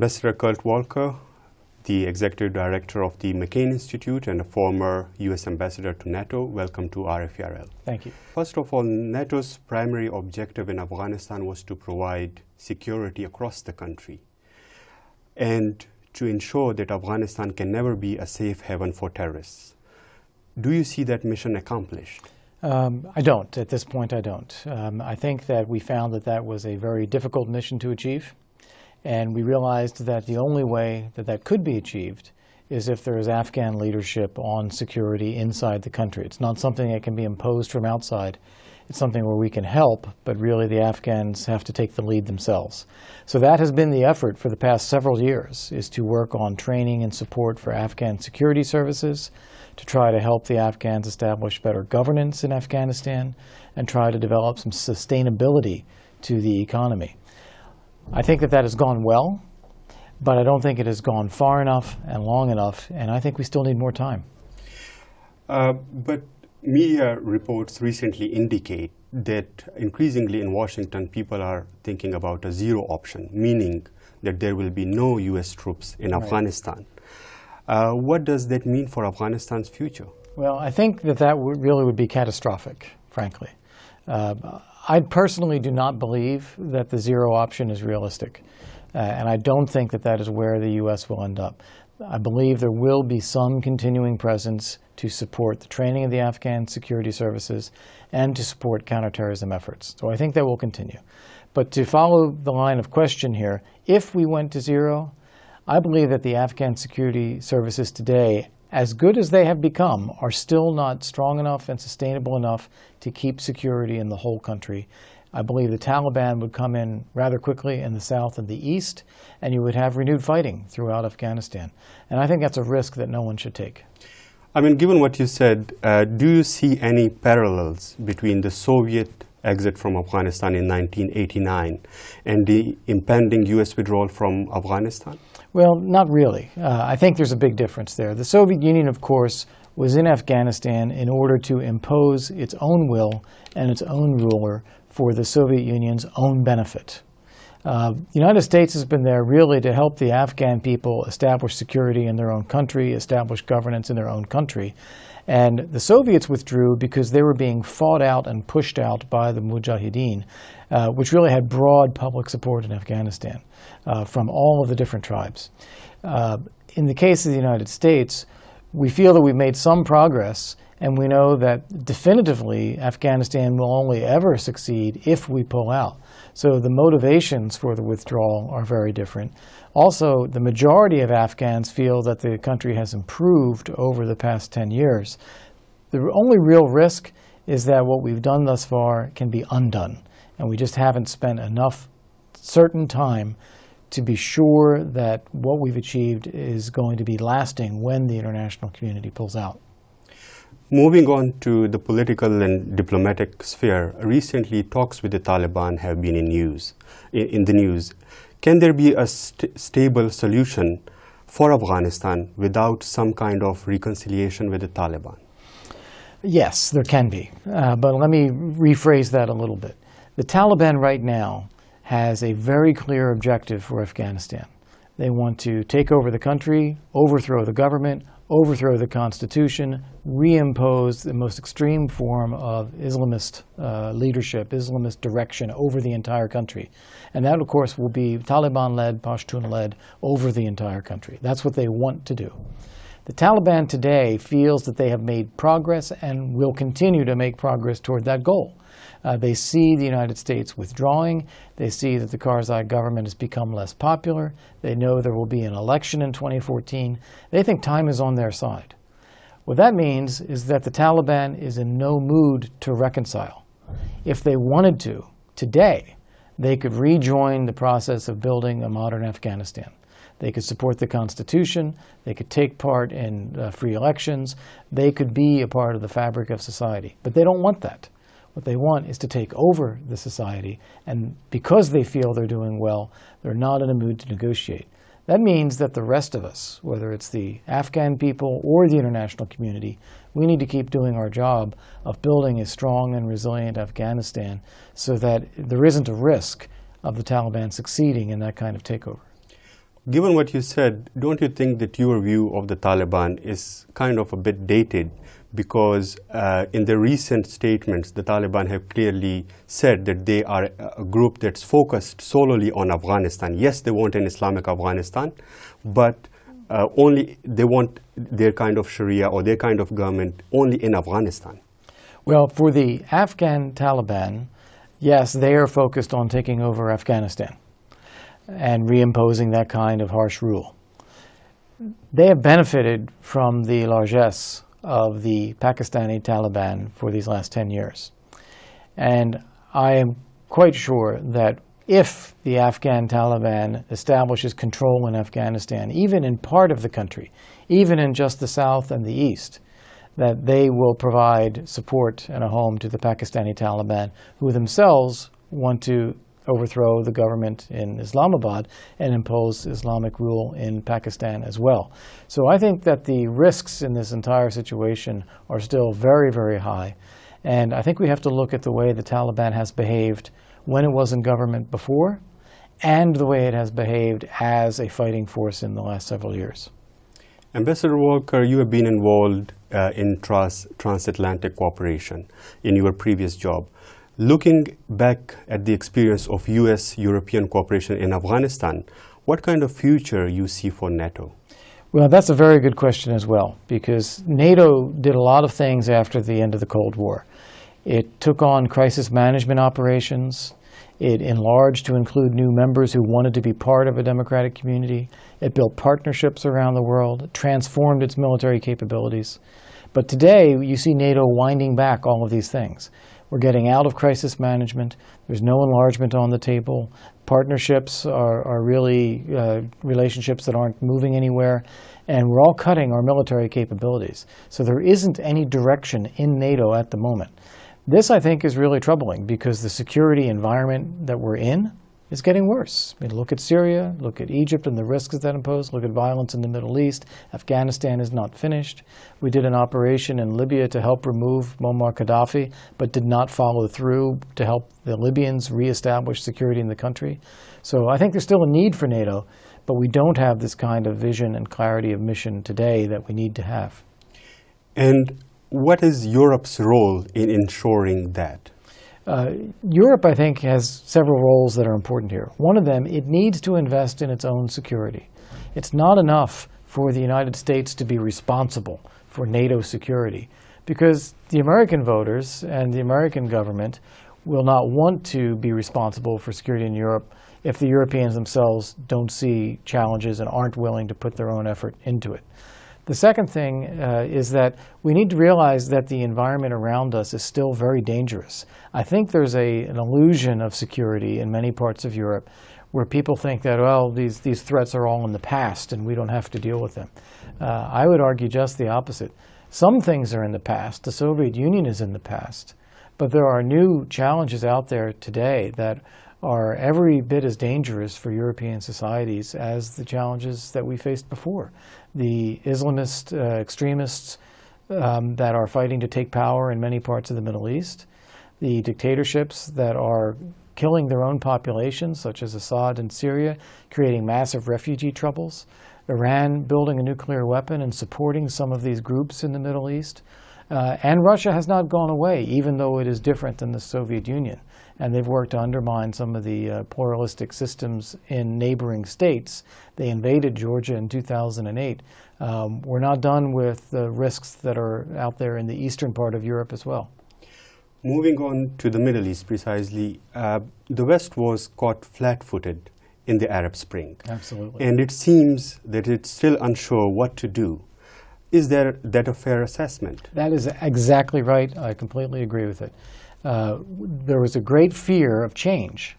Ambassador Kurt Volker, the Executive Director of the McCain Institute and a former U.S. Ambassador to NATO. Welcome to RFERL. Thank you. First of all, NATO's primary objective in Afghanistan was to provide security across the country and to ensure that Afghanistan can never be a safe haven for terrorists. Do you see that mission accomplished? I don't. At this point, I don't. I think that we found that that was a very difficult mission to achieve, and we realized that the only way that that could be achieved is if there is Afghan leadership on security inside the country. It's not something that can be imposed from outside. It's something where we can help, but really the Afghans have to take the lead themselves. So that has been the effort for the past several years, is to work on training and support for Afghan security services, to try to help the Afghans establish better governance in Afghanistan, and try to develop some sustainability to the economy. I think that that has gone well, but I don't think it has gone far enough and long enough, and I think we still need more time. But media reports recently indicate that increasingly in Washington people are thinking about a zero option, meaning that there will be no U.S. troops in Afghanistan. What does that mean for Afghanistan's future? Well, I think that that really would be catastrophic, frankly. I personally do not believe that the zero option is realistic, and I don't think that that is where the U.S. will end up. I believe there will be some continuing presence to support the training of the Afghan security services and to support counterterrorism efforts. So I think that will continue. But to follow the line of question here, if we went to zero, I believe that the Afghan security services today, as good as they have become, are still not strong enough and sustainable enough to keep security in the whole country. I believe the Taliban would come in rather quickly in the south and the east, and you would have renewed fighting throughout Afghanistan. And I think that's a risk that no one should take. I mean, given what you said, do you see any parallels between the Soviet exit from Afghanistan in 1989 and the impending U.S. withdrawal from Afghanistan? Well, not really. I think there's a big difference there. The Soviet Union, of course, was in Afghanistan in order to impose its own will and its own ruler for the Soviet Union's own benefit. The United States has been there really to help the Afghan people establish security in their own country, establish governance in their own country. And the Soviets withdrew because they were being fought out and pushed out by the Mujahideen, which really had broad public support in Afghanistan from all of the different tribes. In the case of the United States, we feel that we've made some progress, and we know that definitively Afghanistan will only ever succeed if we pull out. So the motivations for the withdrawal are very different. Also, the majority of Afghans feel that the country has improved over the past 10 years. The only real risk is that what we've done thus far can be undone, and we just haven't spent enough certain time to be sure that what we've achieved is going to be lasting when the international community pulls out. Moving on to the political and diplomatic sphere, recently talks with the Taliban have been in the news. Can there be a stable solution for Afghanistan without some kind of reconciliation with the Taliban? Yes, there can be, but let me rephrase that a little bit. The Taliban right now has a very clear objective for Afghanistan. They want to take over the country, overthrow the government, overthrow the constitution, reimpose the most extreme form of Islamist leadership, Islamist direction over the entire country. And that, of course, will be Taliban-led, Pashtun-led over the entire country. That's what they want to do. The Taliban today feels that they have made progress and will continue to make progress toward that goal. They see the United States withdrawing. They see that the Karzai government has become less popular. They know there will be an election in 2014. They think time is on their side. What that means is that the Taliban is in no mood to reconcile. If they wanted to, today, they could rejoin the process of building a modern Afghanistan. They could support the Constitution. They could take part in free elections. They could be a part of the fabric of society. But they don't want that. What they want is to take over the society, and because they feel they're doing well, they're not in a mood to negotiate. That means that the rest of us, whether it's the Afghan people or the international community, we need to keep doing our job of building a strong and resilient Afghanistan so that there isn't a risk of the Taliban succeeding in that kind of takeover. Given what you said, don't you think that your view of the Taliban is kind of a bit dated? Because in the recent statements, the Taliban have clearly said that they are a group that's focused solely on Afghanistan. Yes, they want an Islamic Afghanistan, but only they want their kind of Sharia or their kind of government only in Afghanistan. Well, for the Afghan Taliban, yes, they are focused on taking over Afghanistan and reimposing that kind of harsh rule. They have benefited from the largesse of the Pakistani Taliban for these last 10 years. And I am quite sure that if the Afghan Taliban establishes control in Afghanistan, even in part of the country, even in just the south and the east, that they will provide support and a home to the Pakistani Taliban, who themselves want to overthrow the government in Islamabad and impose Islamic rule in Pakistan as well. So I think that the risks in this entire situation are still very, very high. And I think we have to look at the way the Taliban has behaved when it was in government before and the way it has behaved as a fighting force in the last several years. Ambassador Volker, you have been involved in transatlantic cooperation in your previous job. Looking back at the experience of U.S.-European cooperation in Afghanistan, what kind of future you see for NATO? Well, that's a very good question as well, because NATO did a lot of things after the end of the Cold War. It took on crisis management operations. It enlarged to include new members who wanted to be part of a democratic community. It built partnerships around the world. It transformed its military capabilities. But today, you see NATO winding back all of these things. We're getting out of crisis management. There's no enlargement on the table. Partnerships are really relationships that aren't moving anywhere. And we're all cutting our military capabilities. So there isn't any direction in NATO at the moment. This, I think, is really troubling because the security environment that we're in is getting worse. I mean, look at Syria, look at Egypt and the risks that impose, look at violence in the Middle East. Afghanistan is not finished. We did an operation in Libya to help remove Muammar Gaddafi, but did not follow through to help the Libyans reestablish security in the country. So I think there's still a need for NATO, but we don't have this kind of vision and clarity of mission today that we need to have. And what is Europe's role in ensuring that? Europe, I think, has several roles that are important here. One of them, it needs to invest in its own security. It's not enough for the United States to be responsible for NATO security, because the American voters and the American government will not want to be responsible for security in Europe if the Europeans themselves don't see challenges and aren't willing to put their own effort into it. The second thing is that we need to realize that the environment around us is still very dangerous. I think there's an illusion of security in many parts of Europe where people think that, well, these threats are all in the past and we don't have to deal with them. I would argue just the opposite. Some things are in the past. The Soviet Union is in the past. But there are new challenges out there today that are every bit as dangerous for European societies as the challenges that we faced before. The Islamist extremists that are fighting to take power in many parts of the Middle East, the dictatorships that are killing their own populations, such as Assad in Syria, creating massive refugee troubles, Iran building a nuclear weapon and supporting some of these groups in the Middle East. And Russia has not gone away, even though it is different than the Soviet Union. And they've worked to undermine some of the pluralistic systems in neighboring states. They invaded Georgia in 2008. We're not done with the risks that are out there in the eastern part of Europe as well. Moving on to the Middle East precisely, the West was caught flat-footed in the Arab Spring. Absolutely. And it seems that it's still unsure what to do. Is that a fair assessment? That is exactly right. I completely agree with it. There was a great fear of change.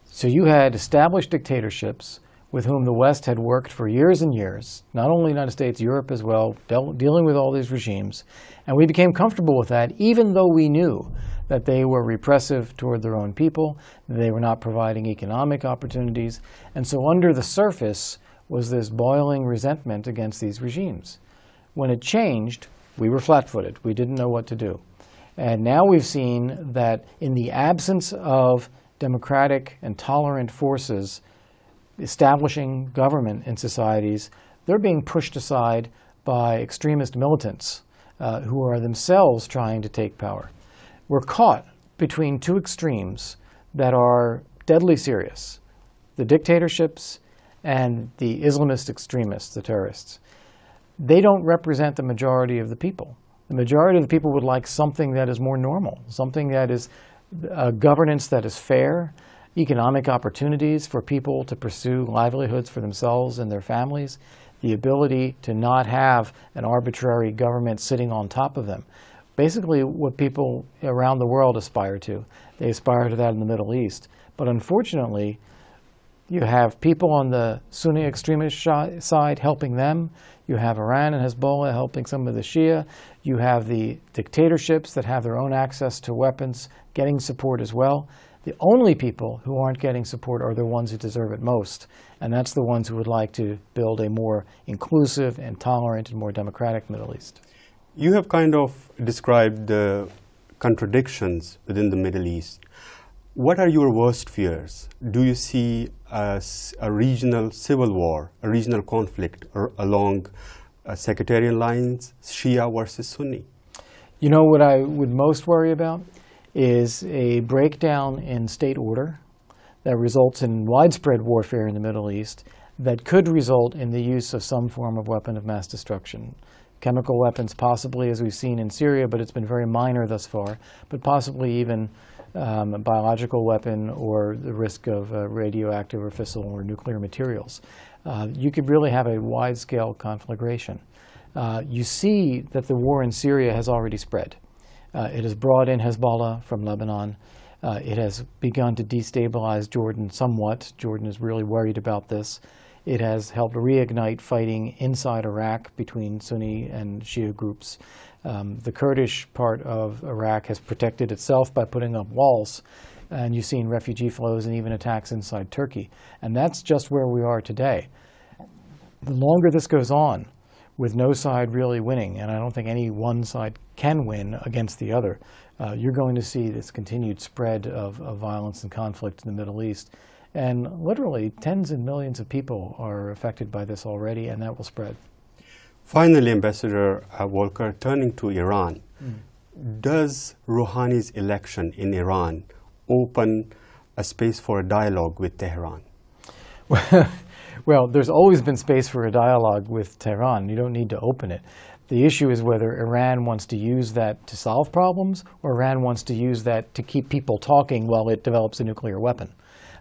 So you had established dictatorships with whom the West had worked for years and years, not only the United States, Europe as well, dealing with all these regimes. And we became comfortable with that, even though we knew that they were repressive toward their own people, that they were not providing economic opportunities. And so under the surface was this boiling resentment against these regimes. When it changed, we were flat-footed. We didn't know what to do. And now we've seen that in the absence of democratic and tolerant forces establishing government in societies, they're being pushed aside by extremist militants who are themselves trying to take power. We're caught between two extremes that are deadly serious: the dictatorships and the Islamist extremists, the terrorists. They don't represent the majority of the people. The majority of the people would like something that is more normal, something that is a governance that is fair, economic opportunities for people to pursue livelihoods for themselves and their families, the ability to not have an arbitrary government sitting on top of them. Basically what people around the world aspire to. They aspire to that in the Middle East. But unfortunately, you have people on the Sunni extremist side helping them. You have Iran and Hezbollah helping some of the Shia. You have the dictatorships that have their own access to weapons getting support as well. The only people who aren't getting support are the ones who deserve it most, and that's the ones who would like to build a more inclusive and tolerant and more democratic Middle East. You have kind of described the contradictions within the Middle East. What are your worst fears? Do you see a regional civil war, a regional conflict along sectarian lines, Shia versus Sunni? You know what I would most worry about is a breakdown in state order that results in widespread warfare in the Middle East that could result in the use of some form of weapon of mass destruction. Chemical weapons, possibly, as we've seen in Syria, but it's been very minor thus far, but possibly even a biological weapon or the risk of radioactive or fissile or nuclear materials. You could really have a wide-scale conflagration. You see that the war in Syria has already spread. It has brought in Hezbollah from Lebanon. It has begun to destabilize Jordan somewhat. Jordan is really worried about this. It has helped reignite fighting inside Iraq between Sunni and Shia groups. The Kurdish part of Iraq has protected itself by putting up walls, and you've seen refugee flows and even attacks inside Turkey. And that's just where we are today. The longer this goes on, with no side really winning, and I don't think any one side can win against the other, you're going to see this continued spread of violence and conflict in the Middle East. And literally tens of millions of people are affected by this already, and that will spread. Finally, Ambassador Volker, turning to Iran, does Rouhani's election in Iran open a space for a dialogue with Tehran? Well, there's always been space for a dialogue with Tehran. You don't need to open it. The issue is whether Iran wants to use that to solve problems, or Iran wants to use that to keep people talking while it develops a nuclear weapon.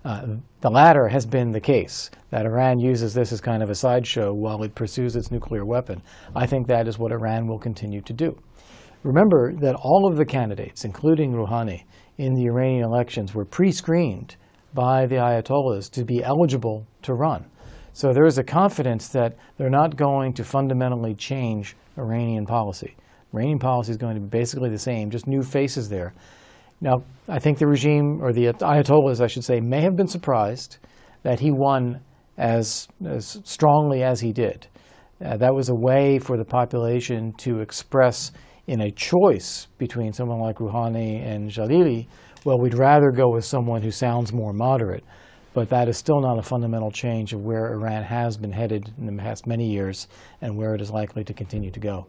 The latter has been the case, that Iran uses this as kind of a sideshow while it pursues its nuclear weapon. I think that is what Iran will continue to do. Remember that all of the candidates, including Rouhani, in the Iranian elections were pre-screened by the Ayatollahs to be eligible to run. So there is a confidence that they're not going to fundamentally change Iranian policy. Iranian policy is going to be basically the same, just new faces there. Now, I think the regime, or the Ayatollahs, I should say, may have been surprised that he won as strongly as he did. That was a way for the population to express in a choice between someone like Rouhani and Jalili, well, we'd rather go with someone who sounds more moderate. But that is still not a fundamental change of where Iran has been headed in the past many years and where it is likely to continue to go.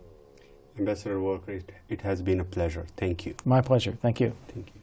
Ambassador Volker, it has been a pleasure. Thank you. My pleasure. Thank you. Thank you.